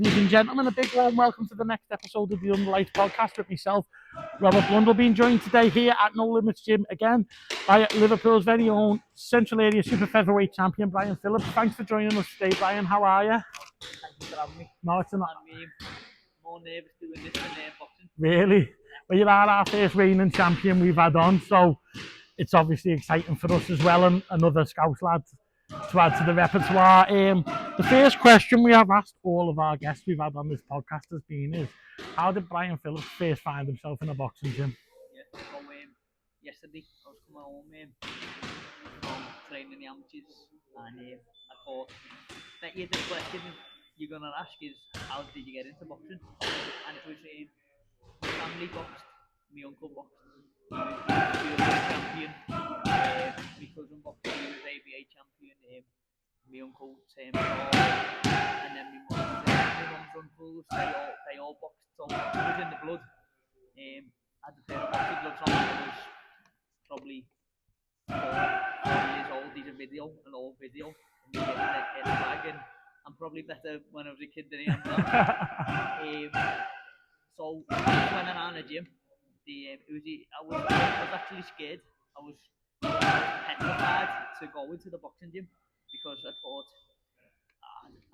Ladies and gentlemen, a big warm welcome to the next episode of the Underlight podcast with myself, Robert Blundell, being joined today here at No Limits Gym again by Liverpool's very own Central Area Super Featherweight champion, Brian Phillips. Thanks for joining us today, Brian. How are you? Thank you for having me. No, it's not. I'm more nervous doing this than boxing. Really? Well, you are our first reigning champion we've had on, so it's obviously exciting for us as well, and another Scouse lad to add to the repertoire. The first question we have asked all of our guests we've had on this podcast has been is, how did Brian Phillips first find himself in a boxing gym? Yeah, so yesterday I was coming home from training the amateurs, and I thought that the question you're going to ask is, how did you get into boxing? And it was my family boxed, my uncle boxed, he was a champion, my cousin boxed, he was ABA champion, my uncle same and then my mum's uncles, they all boxed, so it was in the blood. I had a pair of boxing gloves on when I was probably 4 years old. These are an old video, and me in the bag, and I'm probably better when I was a kid than I am now. So when I ran a gym, I was actually scared. I was petrified to go into the boxing gym because I thought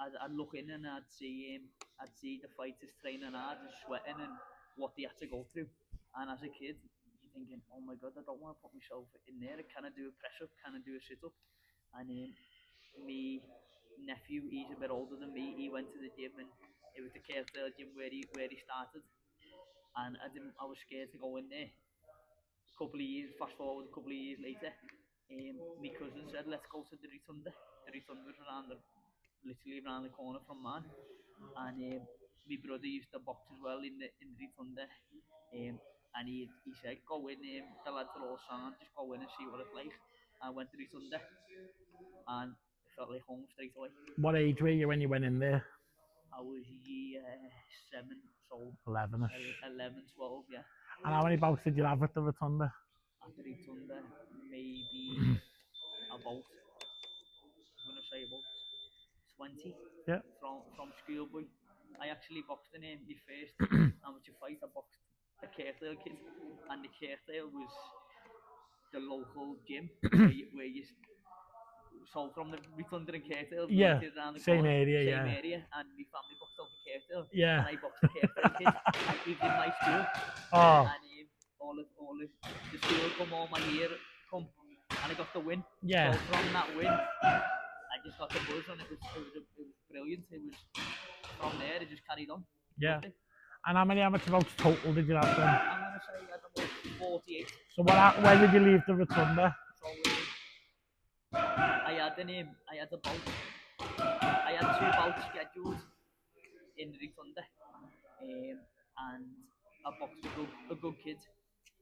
I'd look in and I'd see the fighters training hard and sweating and what they had to go through. And as a kid, you're thinking, oh my god, I don't want to put myself in there. Can I do a press up? Can I do a sit up? And me nephew, he's a bit older than me. He went to the gym, and it was the Caretail gym where he started. And I was scared to go in there. Fast forward a couple of years later, my cousin said, let's go to the Rotunda. The Rotunda was literally around the corner from mine. And my brother used to box as well in the Rotunda. And he said, go in, the lads are all sound, just go in and see what it's like. I went to Rotunda, and it felt like home straight away. What age were you when you went in there? I was year 7, so 11ish. 11, 12, yeah. And how many bouts did you have at the Rotunda? At the Rotunda, maybe about, I'm going to say about 20. Yeah. From schoolboy. I actually boxed in my first amateur fight. I boxed a Caretail kid, and the Caretail was the local gym where you so from the Rotunda and Caretail, yeah, around the same corner, area, same yeah. area, and my family boxed out the Caretail, yeah. and I boxed the Caretail kid, and he did my school, oh. and all the school come all my year come, and I got the win. Yeah. So from that win, I just got the buzz, and it was brilliant. It was from there, it just carried on. Yeah. And how many amateur bouts total did you have then? I'm gonna say I had about 48. So when did you leave the Rotunda? So I had a bout. I had 2 bouts scheduled in the Rotunda, and I boxed a good kid,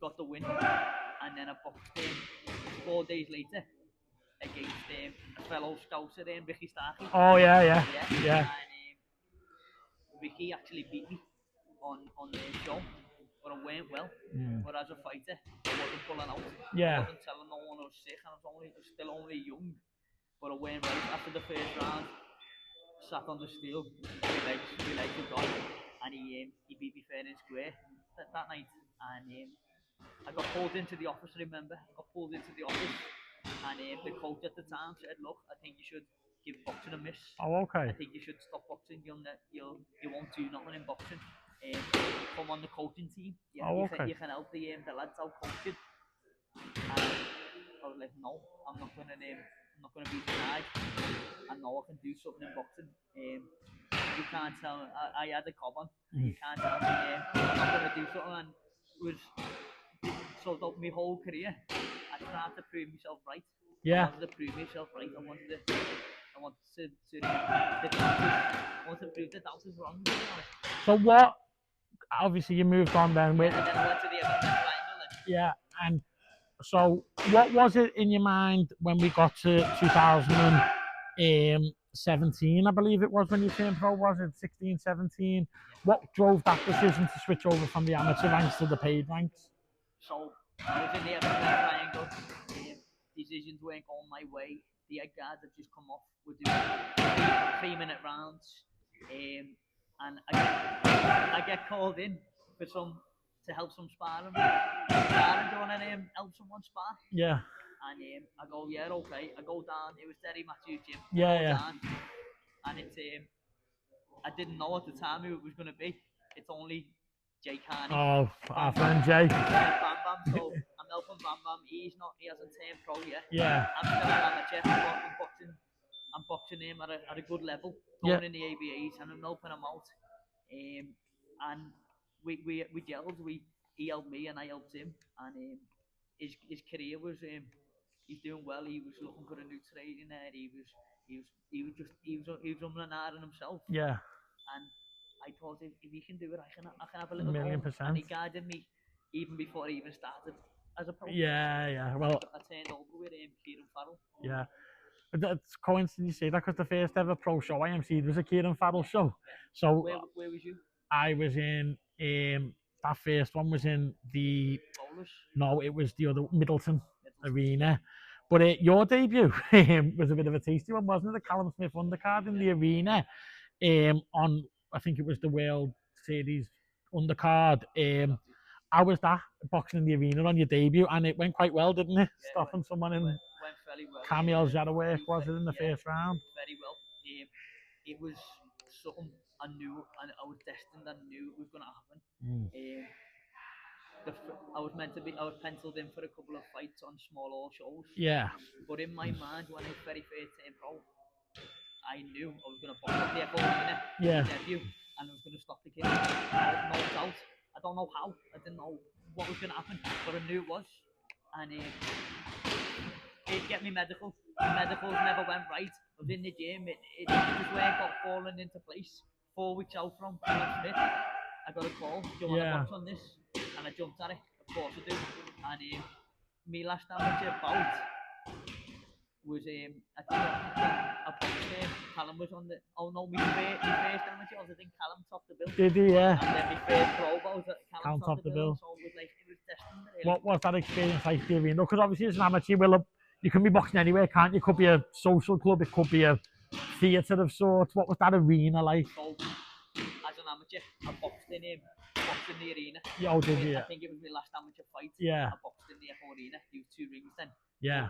got the win, and then I boxed 4 days later against a fellow Scouser, Ricky Starkey. Oh yeah. And Ricky actually beat me on the show, but I went well. But as a fighter, I wasn't pulling out. Yeah. I wasn't telling no one I was sick, and I was still only young. But I went right after the first round. Sat on the steel, my legs were gone, and he beat me fair and square that night. And I got pulled into the office. Remember, I got pulled into the office, and the coach at the time said, "Look, I think you should give boxing a miss. Oh, okay. I think you should stop boxing. You won't do nothing in boxing. Come on the coaching team. Yeah, okay. You can help the lads out coaching." And I was like, "No, I'm not gonna be denied. I know I can do something in boxing. You can't tell me, I had a cob on. You can't tell me I'm not going to do something." And it was so my whole career, I tried to prove myself right. Yeah. I wanted to prove myself right. I wanted to prove the doubters wrong. So what? Obviously, you moved on then. And then I went to the Everton final. Yeah, and so what was it in your mind when we got to 2017, I believe it was, when you turned pro? Was it 16, 17? Yeah. What drove that decision to switch over from the amateur ranks to the paid ranks? So I was in the Everton triangle. Decisions weren't going my way. The head guards had just come off. We're doing 3-minute rounds. and I get called in for to help some sparring. Sparring, do you want to help someone spar? Yeah. And I go, yeah, okay. I go down. It was Derry Matthews gym. I Yeah, go yeah. down, and it's I didn't know at the time who it was going to be. It's only Jay Carney. Oh, our friend Jay. Yeah, Bam Bam. So I'm helping Bam Bam. He hasn't turned pro yet. Yeah. I'm still an amateur. I'm boxing him at a good level, Yeah. going in the ABAs, and I'm helping him out. And we gelled. He helped me, and I helped him. And his career was he's doing well. He was looking for a new trainer. He was rumbling hard on himself. Yeah. And I thought if he can do it, I can have a A little million go. And he percent. guided me even before I even started as a pro. Yeah, yeah. Well, I turned over with Kieran Farrell. yeah. It's coincidence you say that because the first ever pro show I emceed was a Kieran Farrell show. So Where was you? I was in that first one was in the Bowlers. no, it was the other Middleton Arena. But your debut was a bit of a tasty one, wasn't it? The Callum Smith undercard in the arena on I think it was the World Series undercard. How was that boxing in the arena on your debut? And it went quite well, didn't it? Yeah, Stopping someone in went fairly well. Camille Jadaway, was it in the first round? Very well. It was something I knew, and I was destined. I knew it was going to happen. I was I was penciled in for a couple of fights on small shows. Yeah. But in my mind, when I was very first turned pro, I knew I was going to box up the arena debut, and I was going to stop the kid. I had no doubt. I don't know how. I didn't know what was going to happen, but I knew it was. And it get me medical. The medicals never went right. I was in the gym. It just weren't got falling into place. 4 weeks out from Phillips Smith, I got a call. Do you want to box on this? And I jumped at it. Of course I do. And me last amateur bout was I think I boxed Callum was on the. Oh no, my first amateur. I think Callum topped the bill. Did he? Yeah. And then my first pro bout, Callum topped the bill. So it was destined. Really. What was that experience like, the arena? Because obviously as an amateur, you can be boxing anywhere, can't you? It could be a social club, it could be a theatre of sorts. What was that arena like? So, as an amateur, I boxed in the arena. Yeah, did you? I think it was my last amateur fight. Yeah. I boxed in the arena. Used 2 rings then. Yeah.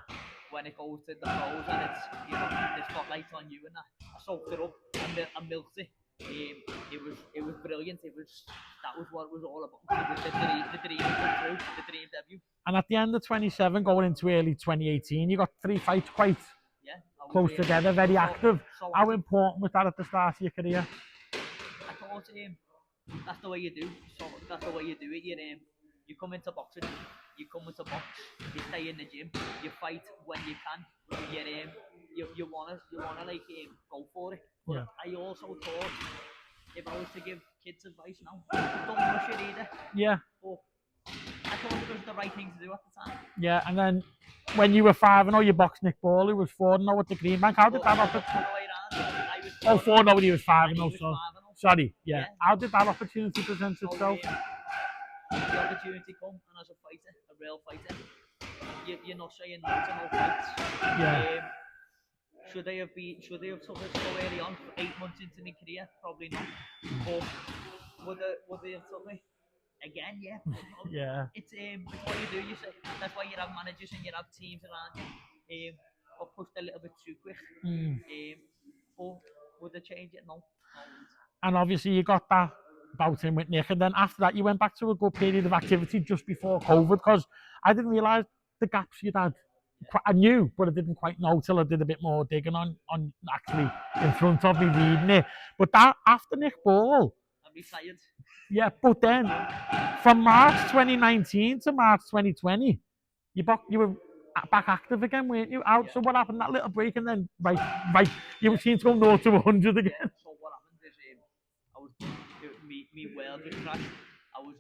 When it goes to the pros and it's the spotlight on you and that, I soaked it up and milked it. It was brilliant. That was what it was all about. The dream come true, the dream debut. And at the end of 27, going into early 2018, you got 3 fights quite close together, very active. How important was that at the start of your career? I thought that's the way you do. So that's the way you do it. You come into boxing, you come into box, you stay in the gym, you fight when you can. You wanna like go for it. But I also thought if I was to give kids advice now, don't rush it either. Yeah. But I thought it was the right thing to do at the time. Yeah, and then when you were 5-0, you boxed Nick Ball, who was 4-0 at the Greenbank. How did that opportunity? Oh, 4-0 when he was 5-0. So sorry. Yeah. How did that opportunity present itself? The opportunity come, and as a fighter, a real fighter, you're not saying no to no fights. Yeah. Should they have took it so early on, 8 months into my career? Probably not. But would they have took me again? Yeah. Yeah. It's what you do. You say that's why you have managers and you have teams around you. Got pushed a little bit too quick. But would they change it? No. And obviously you got that bout in with Nick, and then after that you went back to a good period of activity just before COVID, because I didn't realise the gaps you'd had. I knew, but I didn't quite know till I did a bit more digging on actually in front of me reading it. But that after Nick Ball, I'm retired. Yeah, but then from March 2019 to March 2020, you were back active again, weren't you? So what happened? That little break, and then right, you seemed to go 0 to 100 again. Yeah, so what happened is I was me world was crashed. I was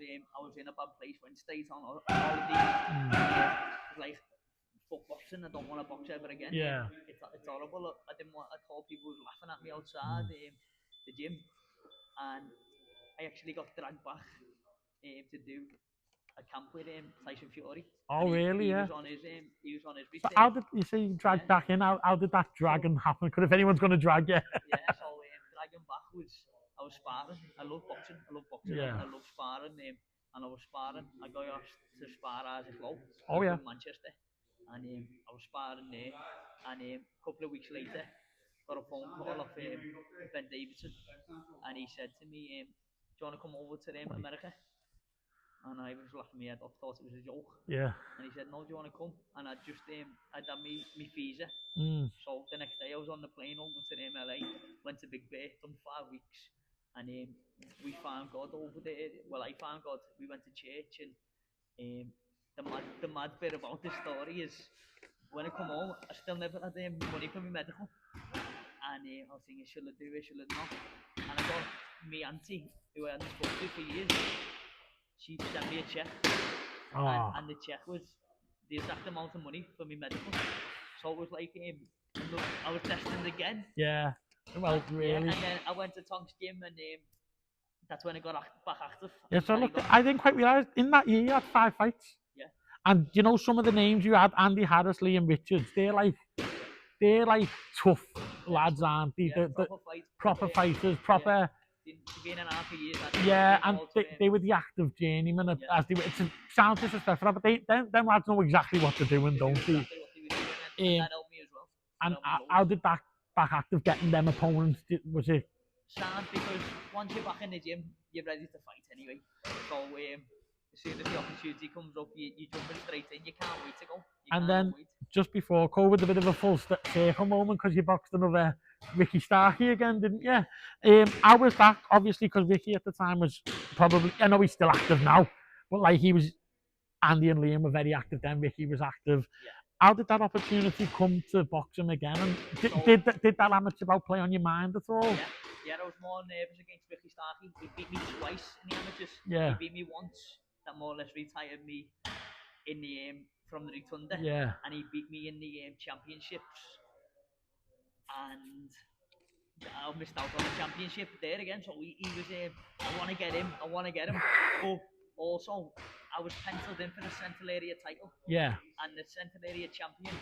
in a bad place when states on holiday. Like fuck boxing, I don't want to box ever again. Yeah. It's horrible. I told people who were laughing at me outside the gym, and I actually got dragged back to do a camp with Tyson Fury. Oh really? He was on his return. So how did you say you dragged back in? How did that dragging happen? Because if anyone's going to drag you. Yeah, so dragging back was I was sparring. I love boxing. I love boxing. Yeah. I love sparring. And I was sparring. I got asked to spar as a flow Oh yeah. in Manchester, and I was sparring there. And a couple of weeks later, got a phone call off Ben Davidson, and he said to me, "Do you want to come over to America?" And I was laughing my head off, thought it was a joke. Yeah. And he said, "No, do you want to come?" And I just I'd done me visa. Mm. So the next day I was on the plane over to LA, went to Big Bear, done 5 weeks, and we found God over there. Well, I found God. We went to church, and the mad bit about this story is when I come home, I still never had money for my medical, and I was thinking, should I do it, should I not? And I got me auntie, who I hadn't spoken to for years, she sent me a check, and the check was the exact amount of money for my medical. So it was like I was destined again. Yeah. Well, really. Yeah, and then I went to Tonk's gym, and that's when I got back active. Yeah, so look, I didn't quite realise, in that year you had 5 fights. Yeah. And you know, some of the names you had, Andy Harris, Liam Richards, they're like tough lads, aren't they? Yeah, proper fighters, proper. Been an half a year. Yeah, and they were the active journeymen, as they were. It sounds disrespectful, but them lads know exactly what they're doing, don't they? Exactly what they were doing, and that helped me as well. And how did that back active getting them opponents? Was it? Sound, because once you're back in the gym, you're ready to fight anyway. So as soon as the opportunity comes up, you jump in straight in. You can't wait to go. And then just before COVID, a bit of a full circle moment because you boxed another Ricky Starkey again, didn't you? How was that? Obviously, because Ricky at the time was probably, I know he's still active now, but like he was, Andy and Liam were very active then. Ricky was active. Yeah. How did that opportunity come to box him again? And did that amateur bout play on your mind at all? Yeah, I was more nervous against Ricky Starkey. He beat me twice in the amateurs. Yeah. He beat me once. That more or less retired me in the from the Rotunda. Yeah. And he beat me in the championships. And I missed out on the championship there again. So he was I want to get him. But also, I was penciled in for the Central Area title. Yeah. And the Central Area champion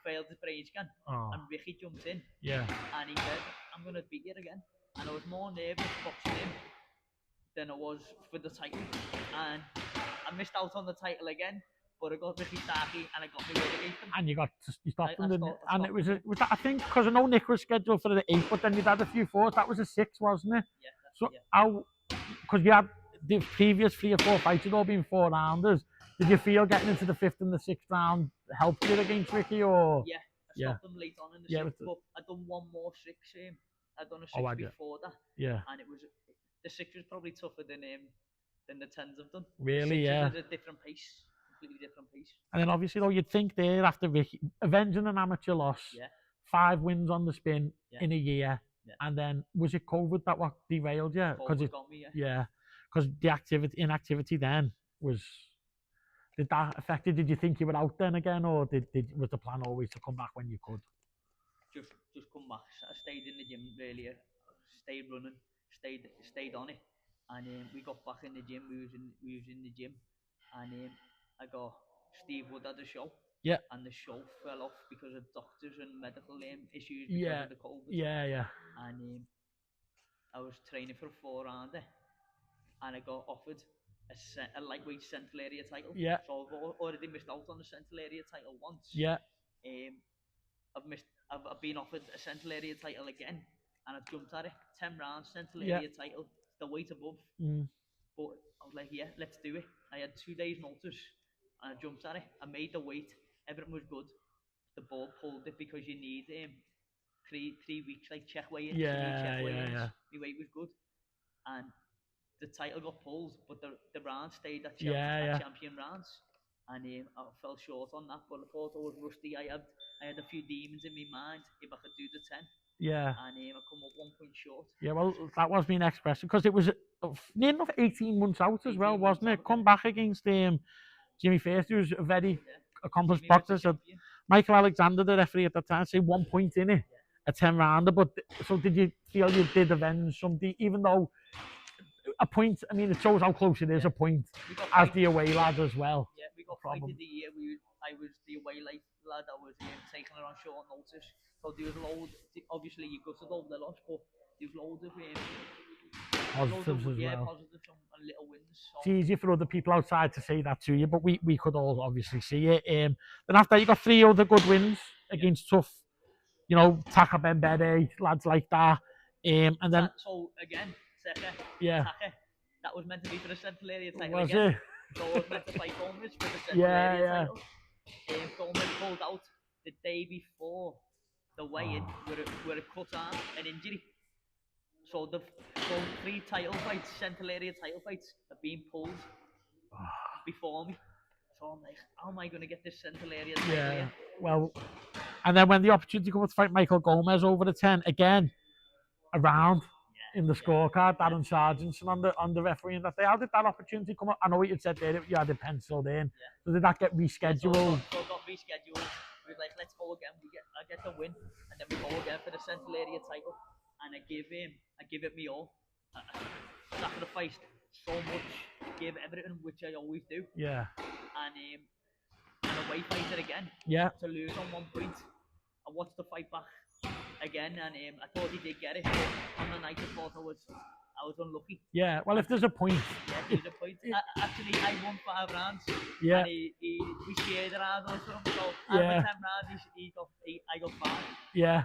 failed his brain scan. And Ricky jumped in. Yeah. And he said, "I'm going to beat you again." And I was more nervous boxing him than I was for the title. And I missed out on the title again, but I got Ricky Starkey and I got my win against him. And you stopped him, didn't you? And it was that, I think, because I know Nick was scheduled for the 8th, but then you'd had a few 4s. That was a 6, wasn't it? Yeah. So how, because you had the previous 3 or 4 fights had all been 4-rounders. Did you feel getting into the 5th and the 6th round helped you against Ricky, or? Yeah, I stopped him late on in the 6th, but I'd done one more 6. I'd done a 6 before that. Yeah. And it was the 6 was probably tougher than the 10s I've done. Really, yeah. At a different pace, completely different pace. And then obviously, though, you'd think there after Ricky avenging an amateur loss, 5 wins on the spin in a year, and then was it COVID that what derailed you? COVID got me, yeah, because the inactivity then was. Did that affect you? Did you think you were out then again, or was the plan always to come back when you could? Just come back. I stayed in the gym really. Stayed running. Stayed on it, and we got back in the gym. We was in the gym, and I got Steve Wood at the show. Yeah. And the show fell off because of doctors and medical issues because of the COVID. Yeah. And I was training for a 4-rounder, and I got offered a lightweight Central Area title. Yeah. So I've already missed out on the Central Area title once. Yeah. I've been offered a Central Area title again, and I've jumped at it. 10 rounds, Central Area title, the weight above. But I was like, yeah, let's do it. I had 2 days notice, and I jumped at it. I made the weight. Everything was good. The board pulled it because you need 3 weeks, like check weigh-ins. Yeah. My weight was good, and the title got pulled, but the round stayed at champion rounds, and I fell short on that. But I thought I was rusty. I had a few demons in my mind if I could do the 10. Yeah. And I come up 1 point short. Yeah, well, that was my next question, because it was near enough 18 months out as well, wasn't it? Come back against Jimmy First, who was a very accomplished boxer. So Michael Alexander, the referee at the time, said 1 point in it, a 10-rounder. But so did you feel you did avenge something, even though a point, I mean, it shows how close it is, a point, as the away lad as well. Yeah, we got fight of the year. I was the away lad. I was taking it on short notice. So there was loads, obviously you gutted over the loss, but there was loads of positives as well. positives and little wins. It's So easier for other people outside to say that to you, but we could all obviously see it. Then after that, you got 3 other good wins against tough, Taka Bembede, lads like that. And then, so again, Saka, yeah, Taka, that was meant to be for the Central Area title was again. it? So I was meant to fight Gomez for the Central Yeah, Area yeah. title. Gomez pulled out the day before the weigh-in with a cut arm, an injury. So 3 title fights, Central Area title fights, have been pulled before me. So I'm like, how am I going to get this Central Area title Yeah. here? Well, and then when the opportunity comes to fight Michael Gomez over the 10, again, around in the scorecard, Darren Sargentson on the refereeing that day. How did that opportunity come up? I know what you said there, you had it penciled in. So did that get rescheduled? So it got rescheduled. We were like, let's go again. I get the win, and then we go again for the Central Area title. And I give it me all. I sacrificed so much, gave everything, which I always do. Yeah. And away fight it again. Yeah. To lose on 1 point. I watched the fight back again, and I thought he did get it. But on the night, I thought I was unlucky. Yeah. Well, if there's a point. Yeah, there's a point. Actually, I won 5 rounds. Yeah. And we shared a round or something. So Yeah. out of 10 rounds, I got 5. Yeah.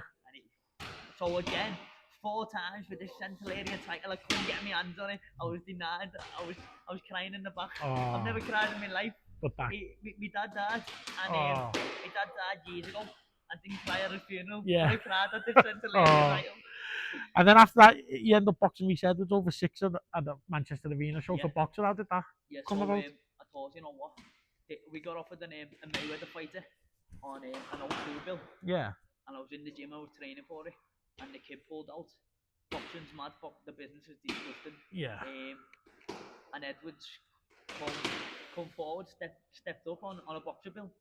So again, 4 times for this Central Area title, I couldn't get my hands on it. I was denied. I was crying in the back. Oh. I've never cried in my life. But that. My dad died, and my dad died years ago. I didn't cry at his funeral. Yeah. I cried at the Central Area title. And then after that, you end up boxing Reese Edwards over 6 at the Manchester Arena show for boxer. How did that come about? I thought, you know what? We got offered a Mayweather fighter on an O2 bill. Yeah. And I was in the gym, I was training for it, and the kid pulled out. Boxing's mad, the business is disgusting. Yeah. And Edwards come forward, stepped up on a boxer bill.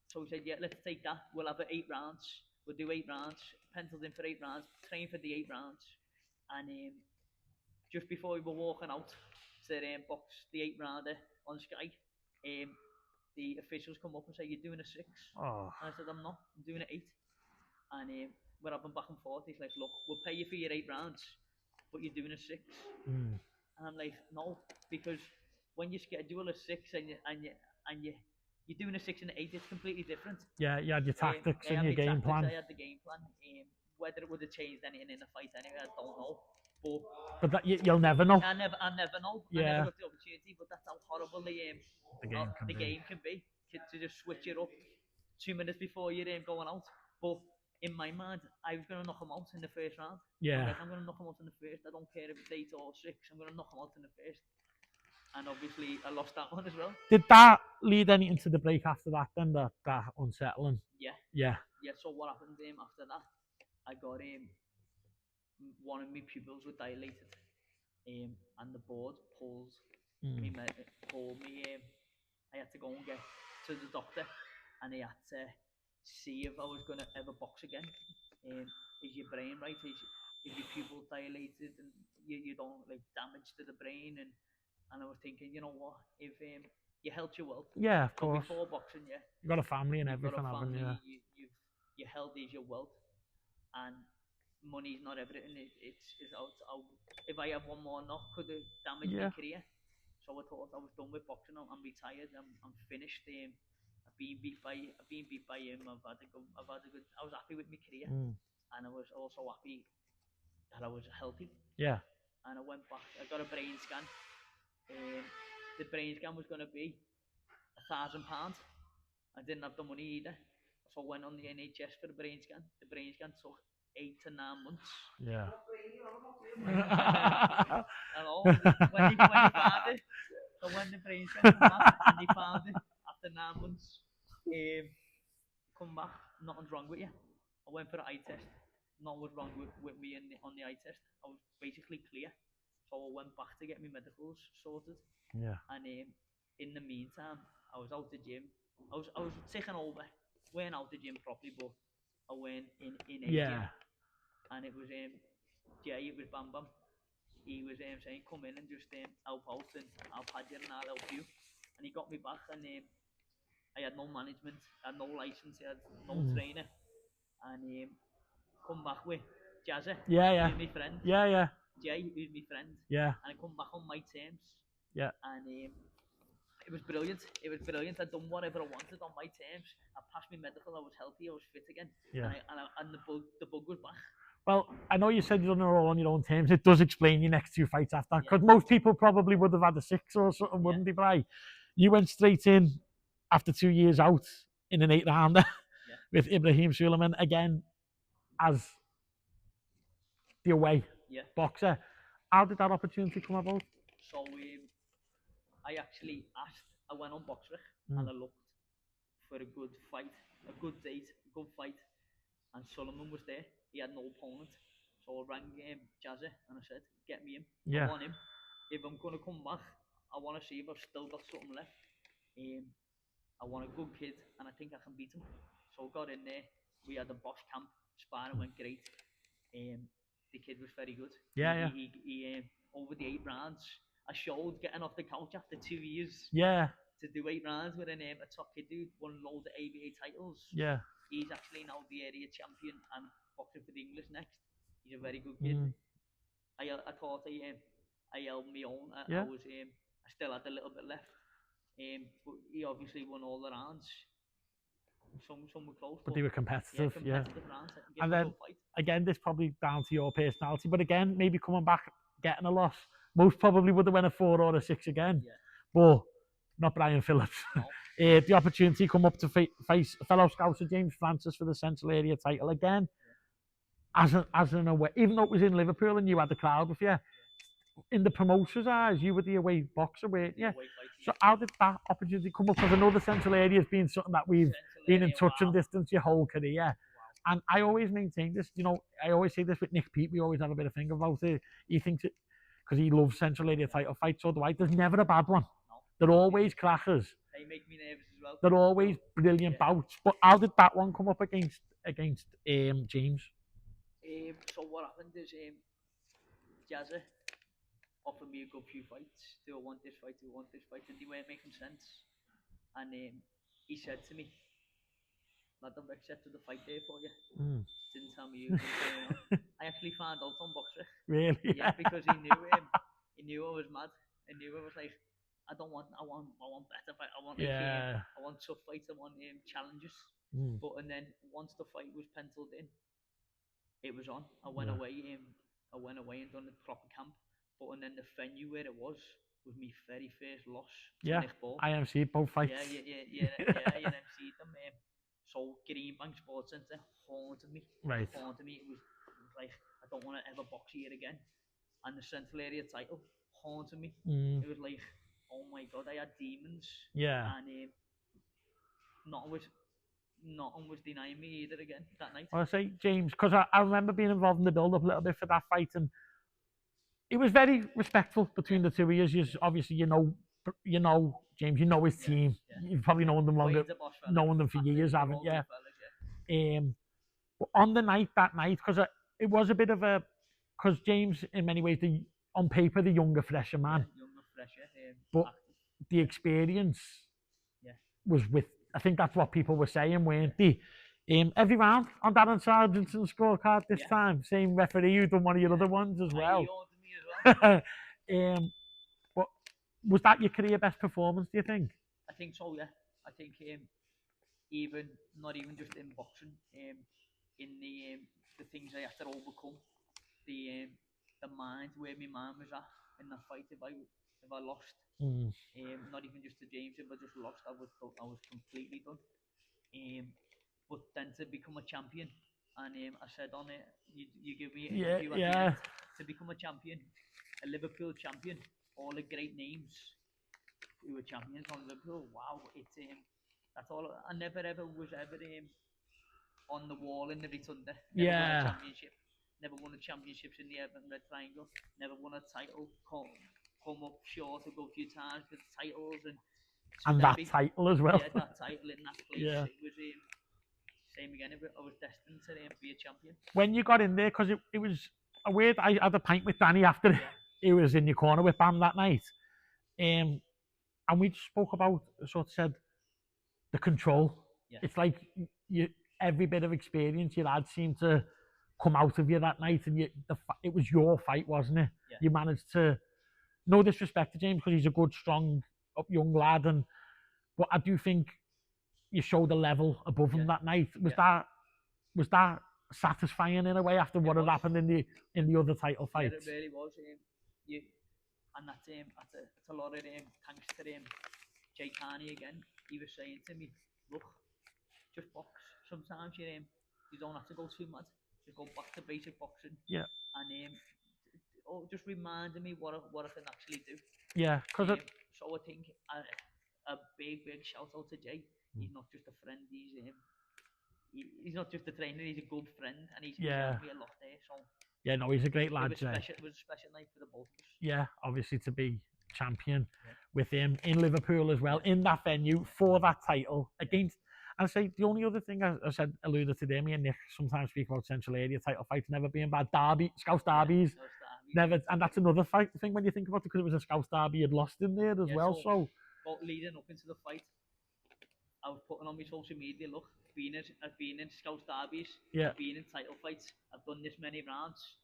So we said, yeah, let's take that. We'll have 8 rounds. We'll do 8 rounds. Penciled in for 8 rounds. Train for the 8 rounds. And just before we were walking out to box the 8 rounder on Sky, the officials come up and say, you're doing a 6. Oh. And I said, I'm not. I'm doing an 8. And we're having back and forth. He's like, look, we'll pay you for your 8 rounds, but you're doing a 6. And I'm like, no, because when you schedule a 6 and you're doing a 6 and an 8, it's completely different. Yeah, you had your tactics and your game plan. I had the game plan. Whether it would have changed anything in the fight anyway, I don't know. But that, you'll never know. I never know. Yeah. I never got the opportunity, but that's how horrible the game can be. To just switch it up 2 minutes before you're going out. But in my mind, I was going to knock him out in the first round. Yeah. I'm going to knock him out in the first. I don't care if it's 8 or 6. I'm going to knock him out in the first. And obviously, I lost that one as well. Did that lead anything to the break after that then, that unsettling? Yeah. Yeah. Yeah, so what happened after that? I got one of my pupils were dilated. And the board pulled me. I had to go and get to the doctor, and he had to see if I was going to ever box again. Is your brain right? Is your pupil dilated, and you don't like damage to the brain? And I was thinking, you know what? If your health, your wealth. Yeah, of course. Before boxing, yeah. You got a family and everything, haven't you? Your health is your wealth, and money's not everything. It's out. If I have one more knock, could it damage my career? So I thought I was done with boxing. I'm retired. I'm finished. I've been beat by him. I was happy with my career, and I was also happy that I was healthy. Yeah. And I went back. I got a brain scan. The brain scan was going to be £1,000. I didn't have the money either, so I went on the NHS for the brain scan. The brain scan took 8 to 9 months. Yeah. Hello. When they found it, so when the brain scan came back and they found it after 9 months, come back, nothing's wrong with you. I went for an eye test. Nothing was wrong with me on the eye test. I was basically clear. So I went back to get my medicals sorted. Yeah. And in the meantime, I was out the gym. I was taking over. Weren't out the gym properly, but I went in a gym. And it was Jay, it was Bam Bam. He was saying, come in and just help out, and I'll pad you and I'll help you. And he got me back, and I had no management, I had no license, I had no trainer. And come back with Jazza, my my friend. Yeah. Jay, who's my friend, Yeah, and I come back on my terms, yeah, and it was brilliant. It was brilliant. I'd done whatever I wanted on my terms. I passed my medical. I was healthy. I was fit again, yeah. and the bug was back. Well, I know you said you've done it all on your own terms. It does explain your next two fights after, Yeah, because most people probably would have had a 6 or something, yeah, wouldn't they, Bri? You went straight in after 2 years out in an 8 rounder yeah, with Ibrahim Suleiman again as the away yeah. boxer. How did that opportunity come about? So I actually asked. I went on Boxrec and Mm. I looked for a good fight, a good date, a good fight, and Solomon was there. He had no opponent, so I rang Jazza and I said, "Get me him. I Yeah, want him. If I'm gonna come back, I want to see if I've still got something left. Um, I want a good kid, and I think I can beat him." So I got in there. We had a boss camp. Sparring went great. Um, the kid was very good. yeah, yeah, Over the 8 rounds, I showed getting off the couch after 2 years yeah, to do 8 rounds with a top kid dude, won loads of ABA titles. yeah. He's actually now the area champion and boxing for the English next. He's a very good kid. Mm. I thought I held my own. Yeah, I still had a little bit left. But he obviously won all the rounds. Some were close, but but they were yeah, competitive. Yeah, competitive rounds. I can give and him a then good fight. again, this probably down to your personality. But again, maybe coming back getting a loss, most probably would have went a 4 or a 6 again. Yeah, But not Brian Phillips. no, The opportunity come up to face fellow Scouser James Francis for the Central Area title again, as an away, even though it was in Liverpool and you had the crowd with you. In the promoter's eyes, you were the away boxer, weren't the you? away fight. So Yeah. how did that opportunity come up? Because I know the Central Area has been something that we've Central been in area, touch and wow, distance your whole career. wow. And I always maintain this, I always say this with Nick Pete, we always have a bit of thing about it. He thinks it, because he loves Central Area title fights, so do I. There's never a bad one. No, They're always crackers. they make me nervous as well. They're always brilliant Yeah. bouts. But how did that one come up against James? So what happened is Jazza offered me a good few fights. Do I want this fight? Do I want this fight? And they weren't making sense. And he said to me, "Lad, I've accepted the fight there for you." Mm. Didn't tell me who was going on. I actually found out on Boxer. Really? Yeah, because he knew I was mad. He knew I was like, I want better fight. I want Yeah. I want tough fights. I want challenges. Mm. But and then once the fight was penciled in, it was on. Yeah. I went away and done the proper camp. But and then the venue where it was my very first loss to Yeah. Nick Ball. IMC both fights. You MC'd them. So Greenbank Sports Centre haunted me. Right. Haunted me. It was like I don't want to ever box here again. And the Central Area title haunted me. Mm. It was like, oh my god, I had demons. Yeah. And nothing was denying me either again that night. I say James, because I remember being involved in the build-up a little bit for that fight, and it was very respectful between the two of you. Obviously, James, you know his team. Yeah. You've probably known them longer, Wade's a boss fella. known them for Massive, years, they're haven't all you? good fellas, But on that night, because it was a bit of a, because James, in many ways, on paper, the younger, fresher man, yeah. Younger, fresher, but active. the experience Yeah. was with. I think that's what people were saying, weren't they? Every round on Darren Sargent's scorecard this Yeah. time, same referee who done one of your other ones as well. He haunted me as well. But was that your career best performance, do you think? I think so, yeah. I think even not even just in boxing, in the things I had to overcome, the mind where my mind was at in the fight. If I lost, Mm. not even just to James, if I just lost, I was completely done. But then to become a champion, and I said on it, you give me an interview at the end, to become a champion, a Liverpool champion, all the great names who were champions on Liverpool. Wow, it's that's all. I never ever was ever on the wall in the Rotunda. Never won a championship. Never won the championships in the Everton Red Triangle. Never won a title. Come up short a good few times with titles and that title as well. Yeah, that title in that place. Yeah. It was same again. I was destined to be a champion. When you got in there, because it was a weird. I had a pint with Danny after he was in your corner with Bam that night, and we spoke about, sort of said, the control. Yeah. It's like every bit of experience you had seemed to come out of you that night, and it was your fight, wasn't it? Yeah. You managed to, no disrespect to James because he's a good, strong, young lad, but I do think you showed a level above him that night. Was that satisfying in a way after what had happened in the other title fights? Yeah, it really was. And that's a lot of thanks to Jay Carney again. He was saying to me, look, just box. Sometimes you don't have to go too mad. Just go back to basic boxing. Yeah. And just reminding me what I can actually do. Yeah, because so I think a big shout out to Jay. He's not just a friend. He's not just a trainer. He's a good friend, and he's helped me a lot there. So yeah, no, he's a great lad, Jay. It was a special night for the both of us. Yeah, obviously to be champion with him in Liverpool as well, in that venue for that title against. And I say the only other thing I said alluded to there, me and Nick sometimes speak about Central Area title fights never being bad. Scouse derbies, never, and that's another fight thing when you think about it because it was a Scouse derby you'd lost in there as well. So leading up into the fight, I was putting on my social media, look, I've been in Scouse derbies, I've been in title fights, I've done this many rounds.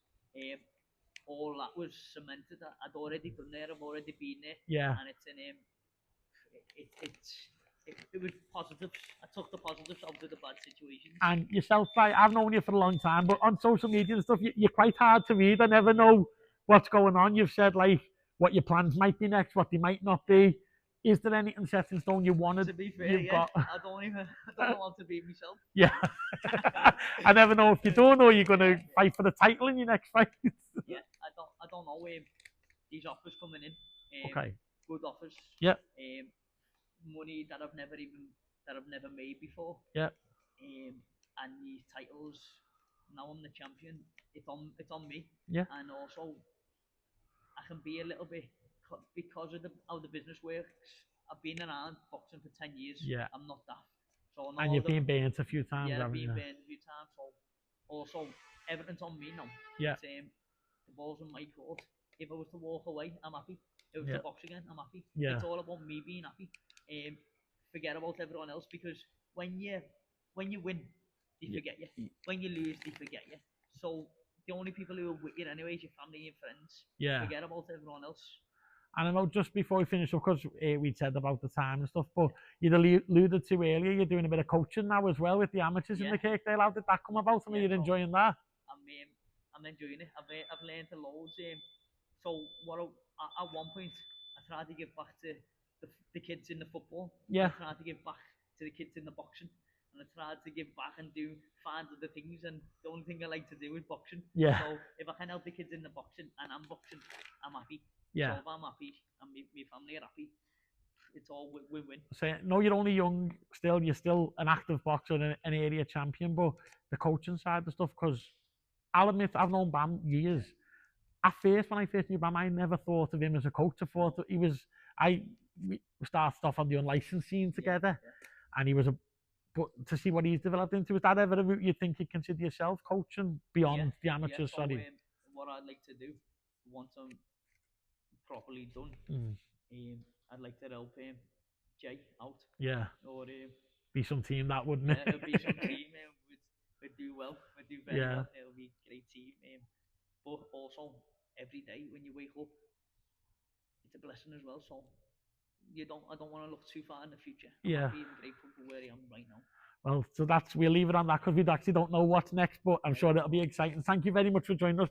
All that was cemented. I'd already done there, I've already been there. Yeah. And it was positives. I took the positives out of the bad situations. And yourself, I've known you for a long time, but on social media and stuff, you're quite hard to read. I never know what's going on. You've said like what your plans might be next, what they might not be. Is there anything set in stone you wanted? To be fair, I don't know how to be myself. Yeah. I never know if you don't or you're going to fight for the title in your next fight. Yeah, I don't know. These offers coming in. Okay. Good offers. Yeah. Money that I've never made before. Yeah. And these titles. Now I'm the champion. It's on me. Yeah. And also, I can be a little bit because of how the business works. I've been around boxing for 10 years. Yeah. I'm not daft. So and you've been banned a few times, yeah, haven't you? I've been banned a few times. So also, everything's on me now. Yeah. The ball's in my court. If I was to walk away, I'm happy. If I was to box again, I'm happy. Yeah. It's all about me being happy. Forget about everyone else because when you win, they forget you. When you lose, they forget you. So the only people who are with you anyway is your family and friends. Yeah. Forget about everyone else. And I know just before we finish up, because we said about the time and stuff, but you'd alluded to earlier, you're doing a bit of coaching now as well with the amateurs in the Kirkdale. How did that come about? I mean, you're enjoying that? I'm enjoying it. I've learned loads. So at one point, I tried to give back to the kids in the football. Yeah. I tried to give back to the kids in the boxing. And I tried to give back and find other things. And the only thing I like to do is boxing. Yeah. So if I can help the kids in the boxing and I'm boxing, I'm happy. Yeah. So if I'm happy and my family are happy, it's all win-win. So, no, you're only young still. You're still an active boxer and an area champion. But the coaching side of stuff, because I'll admit, I've known Bam years. At first, when I first knew Bam, I never thought of him as a coach. I thought that he was. We started off on the unlicensed scene together, and he was a. But to see what he's developed into, is that ever a route you think you consider yourself coaching beyond the amateurs? So, sorry. What I'd like to do once I'm properly done, I'd like to help Jay out. Yeah. Or be some team that wouldn't it? It'll be some team. We'd do well. We'd do very well. It'll be a great team. But also every day when you wake up, it's a blessing as well. So I don't want to look too far in the future. I'm happy and grateful for where I am right now. Well, so we'll leave it on that because we actually don't know what's next, but I'm sure it'll be exciting. Thank you very much for joining us.